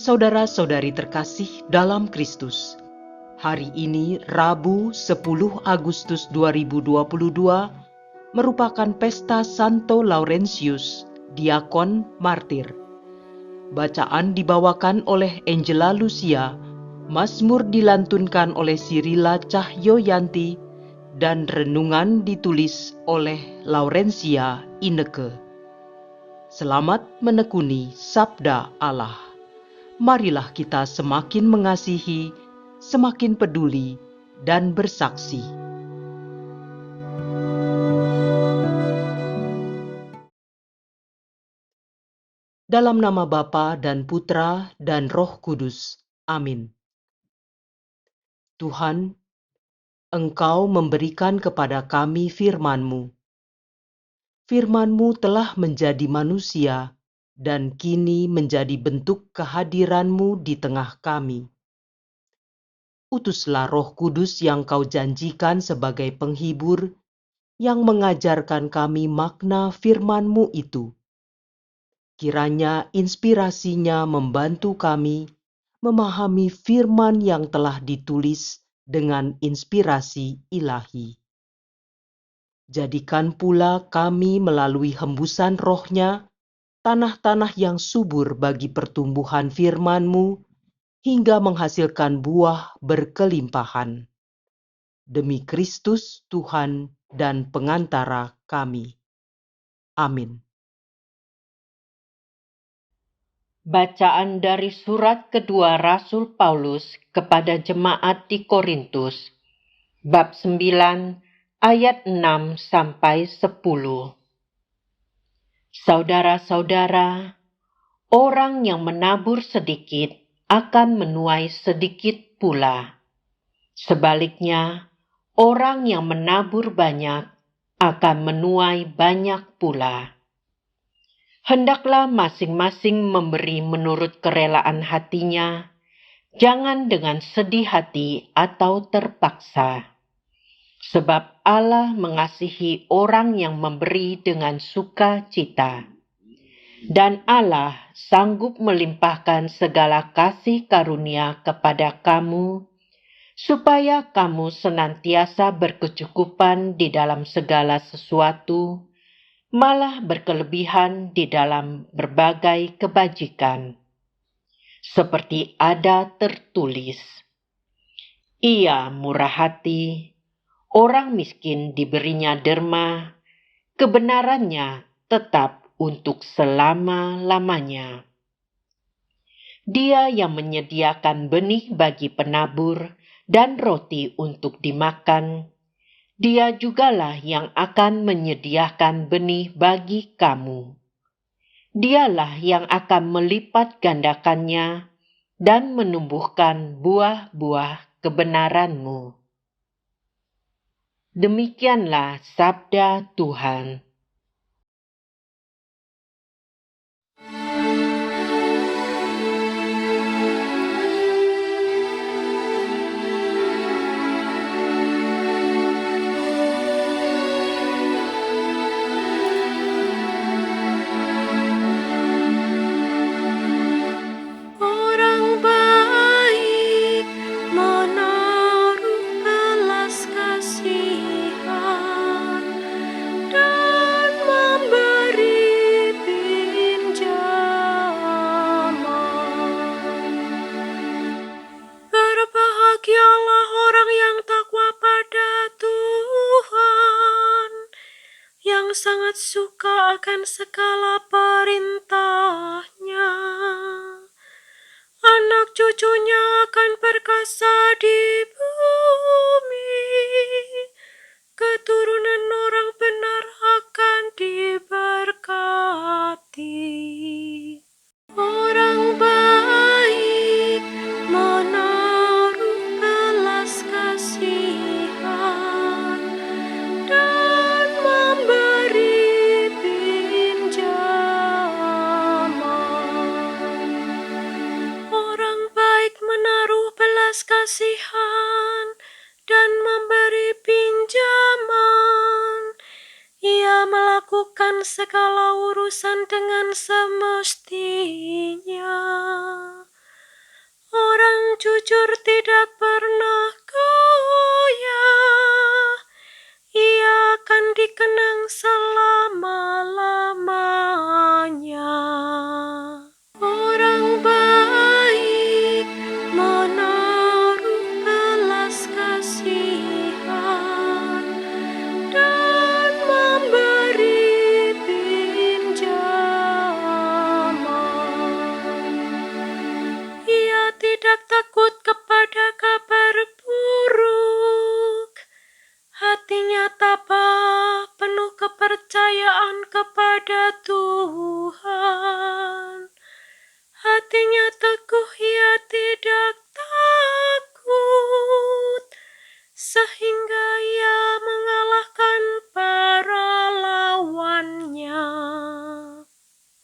Saudara-saudari terkasih dalam Kristus, hari ini Rabu 10 Agustus 2022 merupakan pesta Santo Laurentius, Diakon Martir. Bacaan dibawakan oleh Angela Lucia, Mazmur dilantunkan oleh Sirila Cahyoyanti, dan renungan ditulis oleh Laurencia Ineke. Selamat menekuni Sabda Allah. Marilah kita semakin mengasihi, semakin peduli, dan bersaksi. Dalam nama Bapa dan Putra dan Roh Kudus. Amin. Tuhan, Engkau memberikan kepada kami firman-Mu. Firman-Mu telah menjadi manusia dan kini menjadi bentuk kehadiran-Mu di tengah kami. Utuslah Roh Kudus yang Kau janjikan sebagai penghibur, yang mengajarkan kami makna firman-Mu itu. Kiranya inspirasinya membantu kami memahami firman yang telah ditulis dengan inspirasi ilahi. Jadikan pula kami melalui hembusan roh-Nya, tanah-tanah yang subur bagi pertumbuhan firman-Mu, hingga menghasilkan buah berkelimpahan. Demi Kristus Tuhan dan pengantara kami. Amin. Bacaan dari surat kedua Rasul Paulus kepada jemaat di Korintus, bab 9 ayat 6 sampai 10. Saudara-saudara, orang yang menabur sedikit akan menuai sedikit pula. Sebaliknya, orang yang menabur banyak akan menuai banyak pula. Hendaklah masing-masing memberi menurut kerelaan hatinya, jangan dengan sedih hati atau terpaksa. Sebab Allah mengasihi orang yang memberi dengan sukacita. Dan Allah sanggup melimpahkan segala kasih karunia kepada kamu, supaya kamu senantiasa berkecukupan di dalam segala sesuatu, malah berkelebihan di dalam berbagai kebajikan. Seperti ada tertulis, Ia murah hati, orang miskin diberinya derma, kebenarannya tetap untuk selama-lamanya. Dia yang menyediakan benih bagi penabur dan roti untuk dimakan, Dia jugalah yang akan menyediakan benih bagi kamu. Dialah yang akan melipat gandakannya dan menumbuhkan buah-buah kebenaranmu. Demikianlah sabda Tuhan. Sangat suka akan segala perintahnya. Anak cucunya akan perkasa di bumi. Keturunan orang benar akan diberkati. Orang baik menaruh belas kasihan dan memberi pinjaman. Orang baik menaruh belas kasihan dan memberi pinjaman. Ia melakukan segala urusan dengan semestinya. Orang jujur tidak pernah goyah. Ia akan dikenang selama-lamanya. Orang baik menaruh belas kasihan dan memberi pinjaman. Ia tidak takut kepada kabar buruk. Hatinya tabah, penuh kepercayaan kepada Tuhan. Hatinya teguh, ia tidak takut, sehingga ia mengalahkan para lawannya.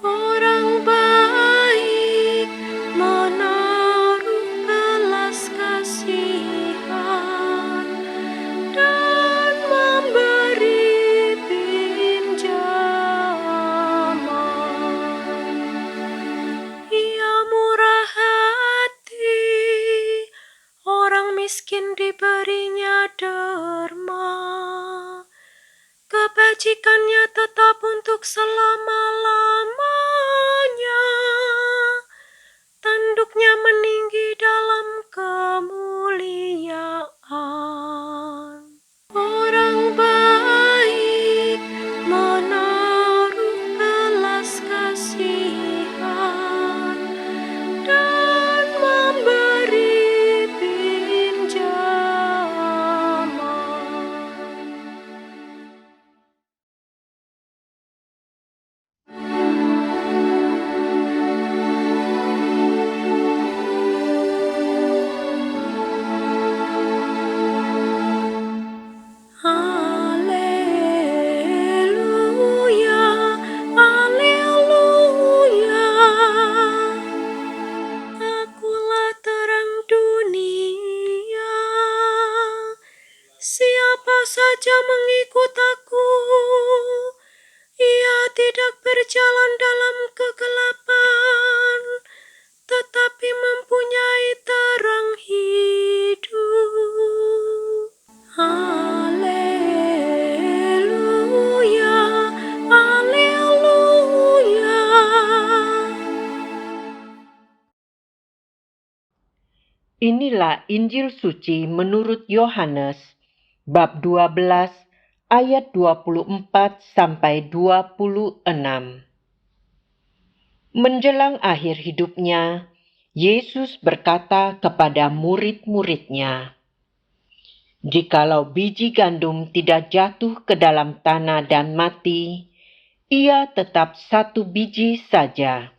Orang baik menaruh belas kasihan dan memberi pinjaman. Ia murah hati, orang miskin diberinya derma. Kebajikannya tetap untuk selama-lamanya. Tanduknya meninggi dalam kemuliaan. Orang baik menaruh belas kasihan dan memberi pinjaman. Haleluya, haleluya. Akulah terang dunia. Siapa saja mengikut aku, ia tidak berjalan dalam kegelapan, tetapi mempunyai terang hidup. Haleluya, haleluya. Inilah Injil suci menurut Yohanes, bab 12, ayat 24 sampai 26. Menjelang akhir hidupnya, Yesus berkata kepada murid-muridnya, "Jikalau biji gandum tidak jatuh ke dalam tanah dan mati, ia tetap satu biji saja.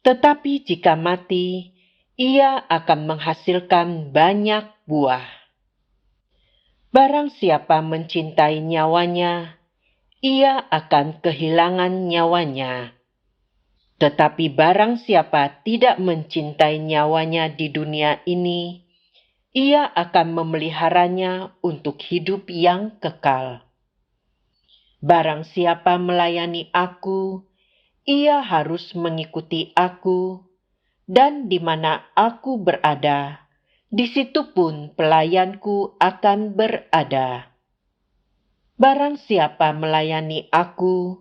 Tetapi jika mati, ia akan menghasilkan banyak buah. Barang siapa mencintai nyawanya, ia akan kehilangan nyawanya. Tetapi barang siapa tidak mencintai nyawanya di dunia ini, ia akan memeliharanya untuk hidup yang kekal. Barang siapa melayani aku, ia harus mengikuti aku, dan di mana aku berada, di situ pun pelayanku akan berada. Barang siapa melayani aku,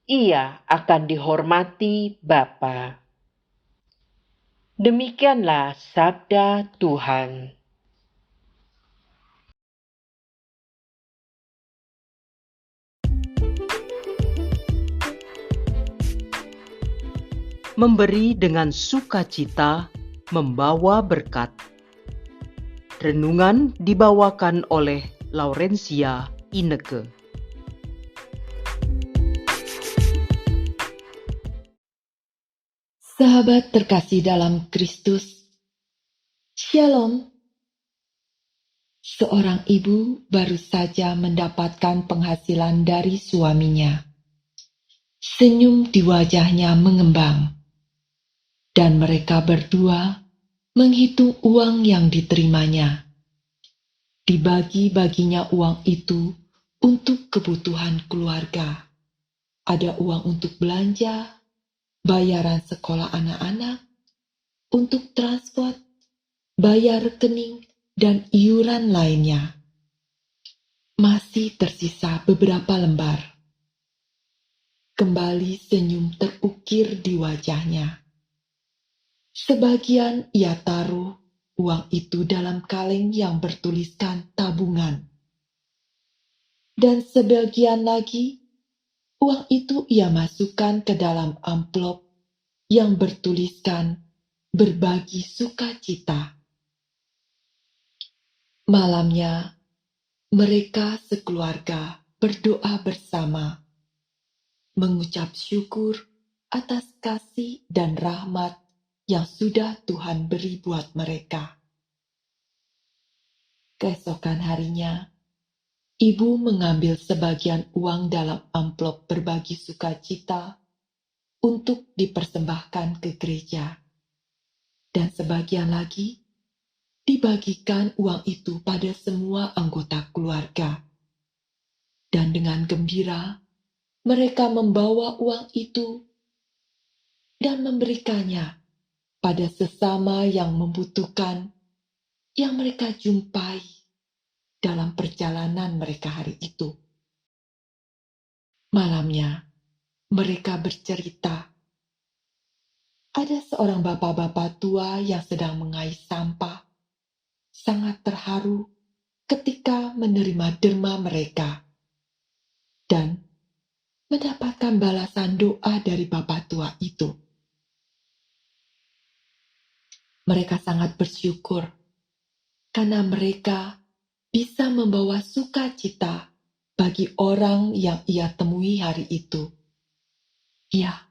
ia akan dihormati Bapa." Demikianlah sabda Tuhan. Memberi dengan sukacita membawa berkat. Renungan dibawakan oleh Laurencia Ineke. Sahabat terkasih dalam Kristus, Shalom. Seorang ibu baru saja mendapatkan penghasilan dari suaminya. Senyum di wajahnya mengembang, dan mereka berdua menghitung uang yang diterimanya. Dibagi-baginya uang itu untuk kebutuhan keluarga. Ada uang untuk belanja, bayaran sekolah anak-anak, untuk transport, bayar rekening, dan iuran lainnya. Masih tersisa beberapa lembar. Kembali senyum terukir di wajahnya. Sebagian ia taruh uang itu dalam kaleng yang bertuliskan tabungan. Dan sebagian lagi, uang itu ia masukkan ke dalam amplop yang bertuliskan berbagi sukacita. Malamnya, mereka sekeluarga berdoa bersama, mengucap syukur atas kasih dan rahmat yang sudah Tuhan beri buat mereka. Keesokan harinya, ibu mengambil sebagian uang dalam amplop berbagi sukacita untuk dipersembahkan ke gereja, dan sebagian lagi dibagikan uang itu pada semua anggota keluarga. Dan dengan gembira, mereka membawa uang itu dan memberikannya pada sesama yang membutuhkan yang mereka jumpai dalam perjalanan mereka hari itu. Malamnya, mereka bercerita. Ada seorang bapak-bapak tua yang sedang mengais sampah, sangat terharu ketika menerima derma mereka dan mendapatkan balasan doa dari bapak tua itu. Mereka sangat bersyukur karena mereka bisa membawa sukacita bagi orang yang ia temui hari itu. Ya,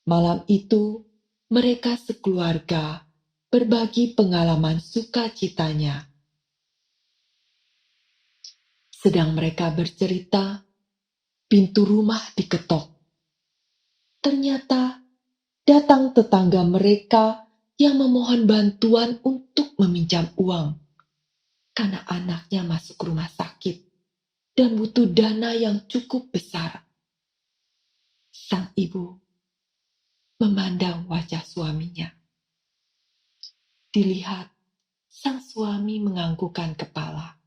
malam itu mereka sekeluarga berbagi pengalaman sukacitanya. Sedang mereka bercerita, pintu rumah diketok. Ternyata datang tetangga mereka yang memohon bantuan untuk meminjam uang karena anaknya masuk rumah sakit dan butuh dana yang cukup besar. Sang ibu memandang wajah suaminya. Dilihat, sang suami menganggukkan kepala,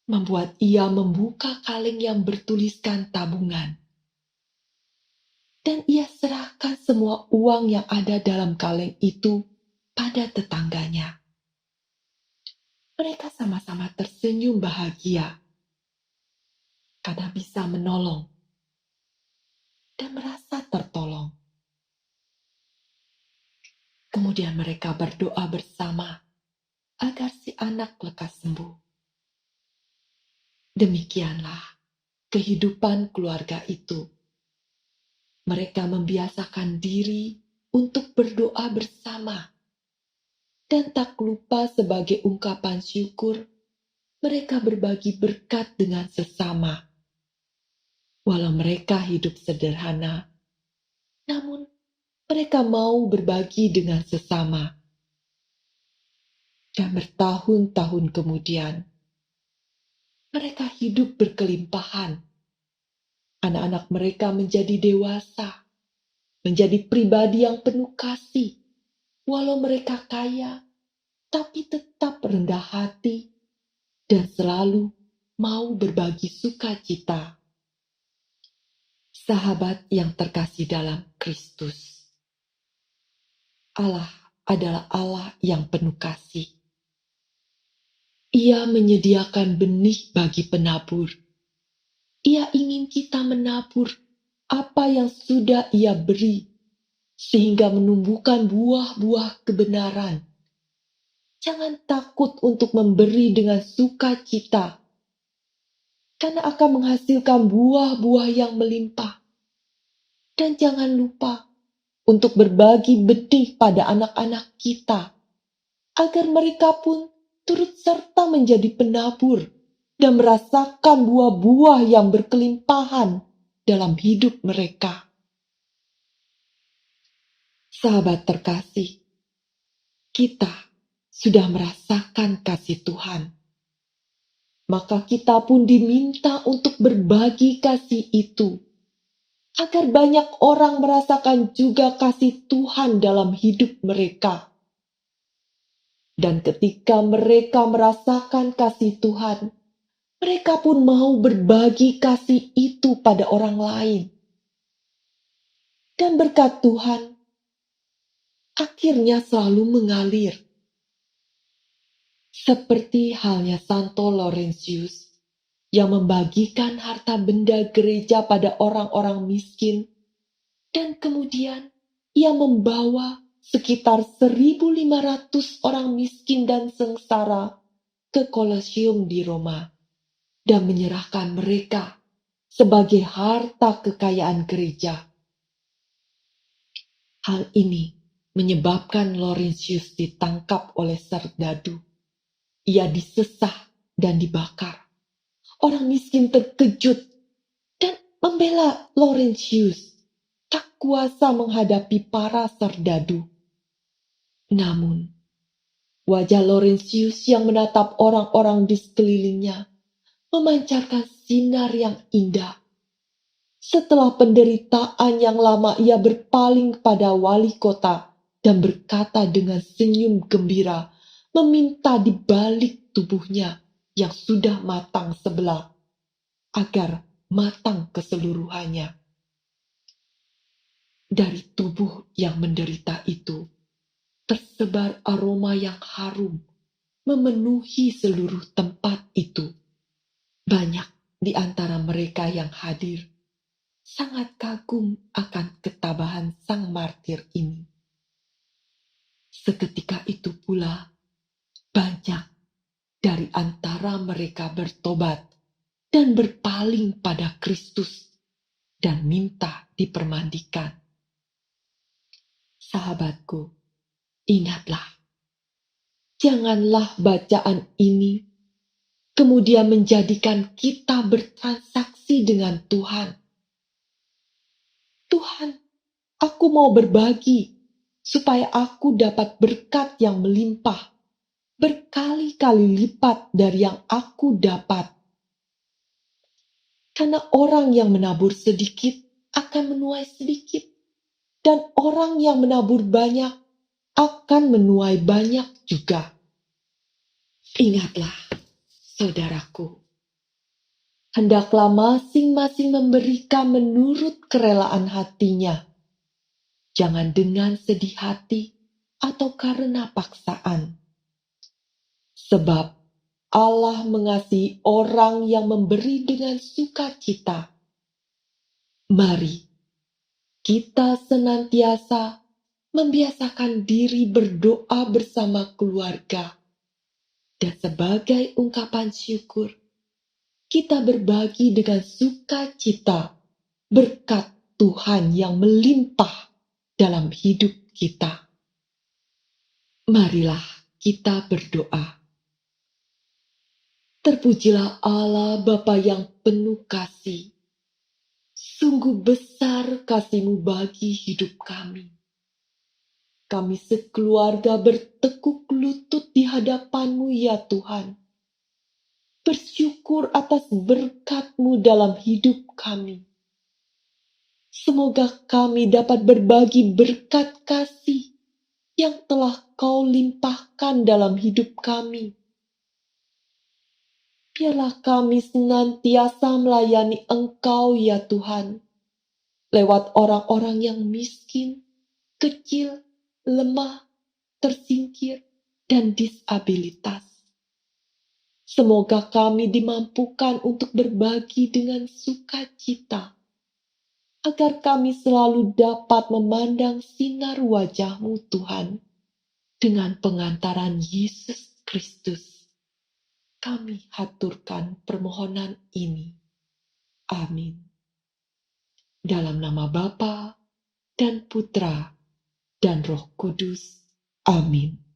membuat ia membuka kaleng yang bertuliskan tabungan. Dan ia serahkan semua uang yang ada dalam kaleng itu pada tetangganya. Mereka sama-sama tersenyum bahagia karena bisa menolong dan merasa tertolong. Kemudian mereka berdoa bersama agar si anak lekas sembuh. Demikianlah kehidupan keluarga itu. Mereka membiasakan diri untuk berdoa bersama. Dan tak lupa sebagai ungkapan syukur, mereka berbagi berkat dengan sesama. Walau mereka hidup sederhana, namun mereka mau berbagi dengan sesama. Dan bertahun-tahun kemudian, mereka hidup berkelimpahan. Anak-anak mereka menjadi dewasa, menjadi pribadi yang penuh kasih. Walau mereka kaya, tapi tetap rendah hati dan selalu mau berbagi sukacita. Sahabat yang terkasih dalam Kristus, Allah adalah Allah yang penuh kasih. Ia menyediakan benih bagi penabur. Ia ingin kita menabur apa yang sudah Ia beri, sehingga menumbuhkan buah-buah kebenaran. Jangan takut untuk memberi dengan sukacita, karena akan menghasilkan buah-buah yang melimpah. Dan jangan lupa untuk berbagi benih pada anak-anak kita, agar mereka pun turut serta menjadi penabur dan merasakan buah-buah yang berkelimpahan dalam hidup mereka. Sahabat terkasih, kita sudah merasakan kasih Tuhan. Maka kita pun diminta untuk berbagi kasih itu, agar banyak orang merasakan juga kasih Tuhan dalam hidup mereka. Dan ketika mereka merasakan kasih Tuhan, mereka pun mau berbagi kasih itu pada orang lain. Dan berkat Tuhan akhirnya selalu mengalir. Seperti halnya Santo Laurentius yang membagikan harta benda gereja pada orang-orang miskin, dan kemudian ia membawa sekitar 1.500 orang miskin dan sengsara ke Kolosium di Roma dan menyerahkan mereka sebagai harta kekayaan gereja. Hal ini menyebabkan Laurentius ditangkap oleh serdadu. Ia disesah dan dibakar. Orang miskin terkejut dan membela Laurentius, tak kuasa menghadapi para serdadu. Namun, wajah Laurentius yang menatap orang-orang di sekelilingnya memancarkan sinar yang indah. Setelah penderitaan yang lama, ia berpaling kepada wali kota dan berkata dengan senyum gembira, meminta di balik tubuhnya yang sudah matang sebelah, agar matang keseluruhannya. Dari tubuh yang menderita itu, tersebar aroma yang harum, memenuhi seluruh tempat itu. Banyak di antara mereka yang hadir sangat kagum akan ketabahan sang martir ini. Seketika itu pula, banyak dari antara mereka bertobat dan berpaling pada Kristus dan minta dipermandikan. Sahabatku, ingatlah, janganlah bacaan ini kemudian menjadikan kita bertransaksi dengan Tuhan. Tuhan, aku mau berbagi supaya aku dapat berkat yang melimpah, berkali-kali lipat dari yang aku dapat. Karena orang yang menabur sedikit akan menuai sedikit, dan orang yang menabur banyak akan menuai banyak juga. Ingatlah, saudaraku, hendaklah masing-masing memberikan menurut kerelaan hatinya, jangan dengan sedih hati atau karena paksaan. Sebab Allah mengasihi orang yang memberi dengan sukacita. Mari kita senantiasa membiasakan diri berdoa bersama keluarga, dan sebagai ungkapan syukur, kita berbagi dengan sukacita berkat Tuhan yang melimpah dalam hidup kita. Marilah kita berdoa. Terpujilah Allah Bapa yang penuh kasih. Sungguh besar kasih-Mu bagi hidup kami. Kami sekeluarga bertekuk lutut di hadapan-Mu ya Tuhan. Bersyukur atas berkat-Mu dalam hidup kami. Semoga kami dapat berbagi berkat kasih yang telah Kau limpahkan dalam hidup kami. Biarlah kami senantiasa melayani Engkau ya Tuhan, lewat orang-orang yang miskin, kecil, lemah, tersingkir, dan disabilitas. Semoga kami dimampukan untuk berbagi dengan sukacita, agar kami selalu dapat memandang sinar wajah-Mu Tuhan. Dengan pengantaran Yesus Kristus, kami haturkan permohonan ini. Amin. Dalam nama Bapa dan Putra dan Roh Kudus. Amin.